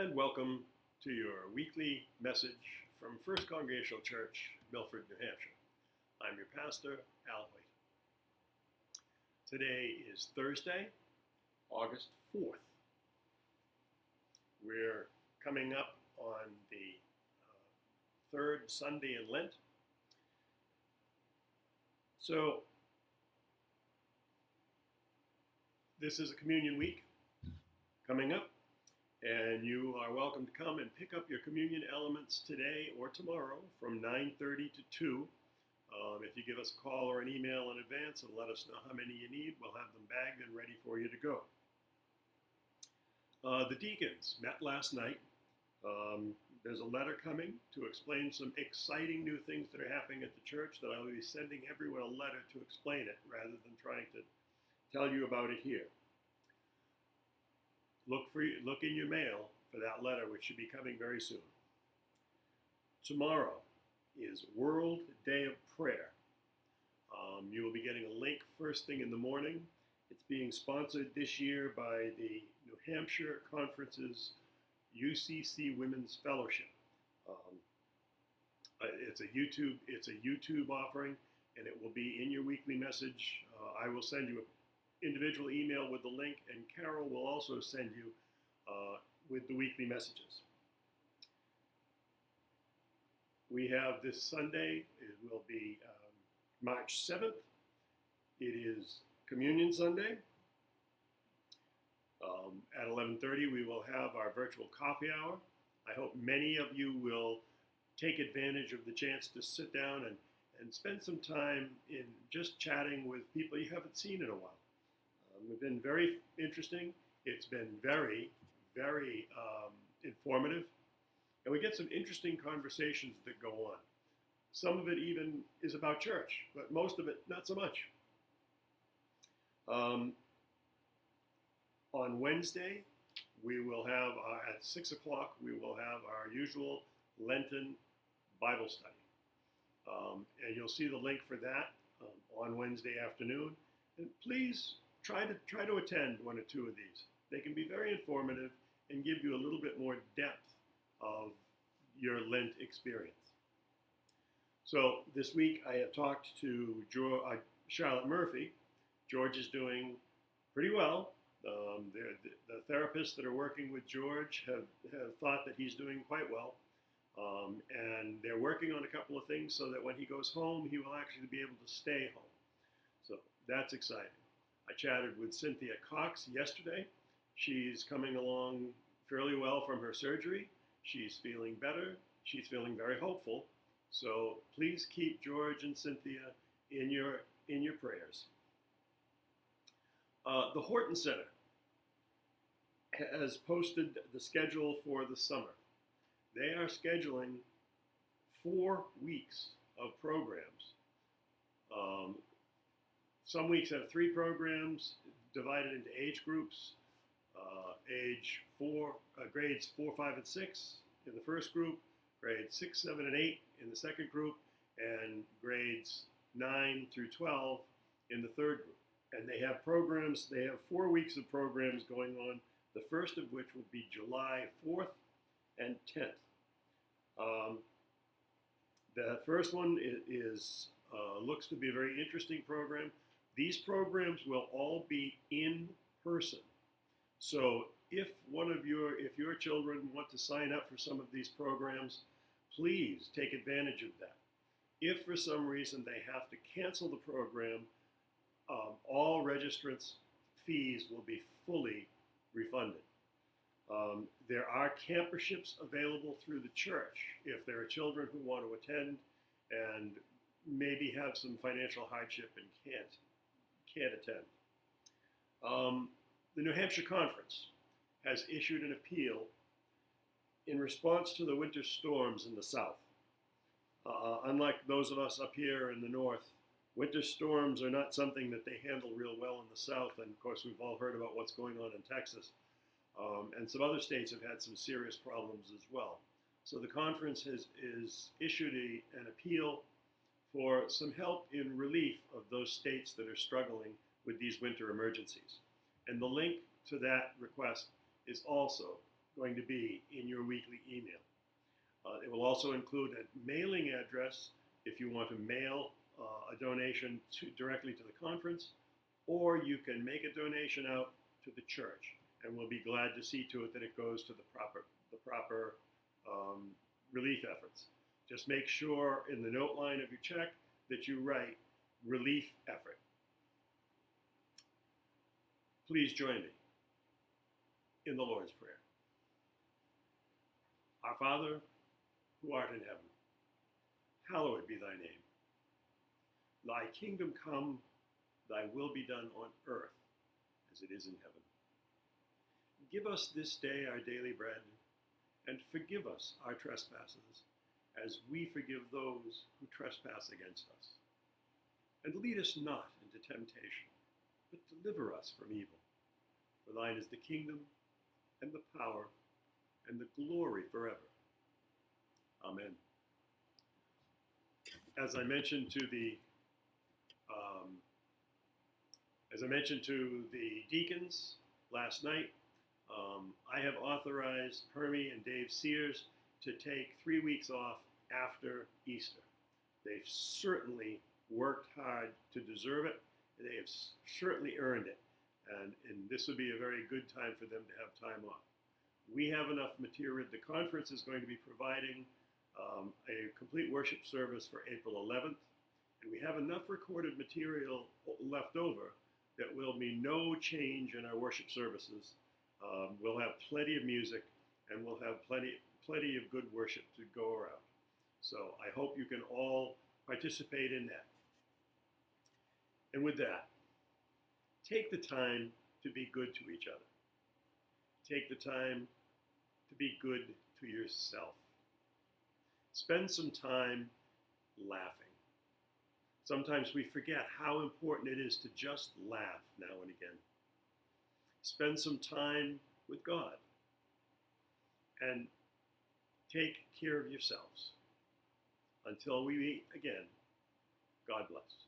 and welcome to your weekly message from First Congregational Church, Milford, New Hampshire. I'm your pastor, Al White. Today is Thursday, August 4th. We're coming up on the third Sunday in Lent. So, this is a communion week coming up. And you are welcome to come and pick up your communion elements today or tomorrow from 9:30 to 2. If you give us a call or an email in advance and let us know how many you need, we'll have them bagged and ready for you to go. The deacons met last night. There's a letter coming to explain some exciting new things that are happening at the church that I will be sending everyone a letter to explain it rather than trying to tell you about it here. Look in your mail for that letter, which should be coming very soon. Tomorrow is World Day of Prayer. You will be getting a link first thing in the morning. It's being sponsored this year by the New Hampshire Conference's UCC Women's Fellowship. It's a YouTube offering, and it will be in your weekly message. I will send you an individual email with the link, and Carol will also send you with the weekly messages. We have this Sunday, it will be March 7th. It is Communion Sunday. At 11:30 we will have our virtual coffee hour. I hope many of you will take advantage of the chance to sit down and spend some time in just chatting with people you haven't seen in a while. It's been very interesting. It's been very, very informative. And we get some interesting conversations that go on. Some of it even is about church, but most of it not so much. On Wednesday, we will have, at 6 o'clock, we will have our usual Lenten Bible study. And you'll see the link for that on Wednesday afternoon. And please, try to attend one or two of these. They can be very informative and give you a little bit more depth of your Lent experience. So this week I have talked to Charlotte Murphy. George is doing pretty well. The therapists that are working with George have thought that he's doing quite well. And they're working on a couple of things so that when he goes home, he will actually be able to stay home. So that's exciting. I chatted with Cynthia Cox yesterday. She's coming along fairly well from her surgery. She's feeling better. She's feeling very hopeful. So please keep George and Cynthia in your prayers. The Horton Center has posted the schedule for the summer. They are scheduling 4 weeks of programs. Some weeks have 3 programs divided into age groups. Grades 4, 5, and 6 in the first group, grades 6, 7, and 8 in the second group, and grades 9 through 12 in the third group. And they have 4 weeks of programs going on, the first of which will be July 4th and 10th. The first one is looks to be a very interesting program. These programs will all be in person. So if your children want to sign up for some of these programs, please take advantage of that. If for some reason they have to cancel the program, all registrants' fees will be fully refunded. There are camperships available through the church if there are children who want to attend and maybe have some financial hardship and can't attend. The New Hampshire Conference has issued an appeal in response to the winter storms in the south. Unlike those of us up here in the north, winter storms are not something that they handle real well in the south, and of course we've all heard about what's going on in Texas. And some other states have had some serious problems as well. So the conference has issued an appeal for some help in relief of those states that are struggling with these winter emergencies. And the link to that request is also going to be in your weekly email. It will also include a mailing address if you want to mail a donation directly to the conference, or you can make a donation out to the church, and we'll be glad to see to it that it goes to the proper relief efforts. Just make sure in the note line of your check that you write relief effort. Please join me in the Lord's Prayer. Our Father, who art in heaven, hallowed be thy name. Thy kingdom come, thy will be done on earth as it is in heaven. Give us this day our daily bread, and forgive us our trespasses, as we forgive those who trespass against us. And lead us not into temptation, but deliver us from evil. For thine is the kingdom, and the power, and the glory forever. Amen. As I mentioned to the deacons last night, I have authorized Permy and Dave Sears to take 3 weeks off after Easter. They've certainly worked hard to deserve it. They have certainly earned it. And this would be a very good time for them to have time off. We have enough material. The conference is going to be providing a complete worship service for April 11th. And we have enough recorded material left over that will be no change in our worship services. We'll have plenty of music, and we'll have plenty of good worship to go around. So I hope you can all participate in that. And with that, take the time to be good to each other. Take the time to be good to yourself. Spend some time laughing. Sometimes we forget how important it is to just laugh now and again. Spend some time with God. And take care of yourselves. Until we meet again, God bless.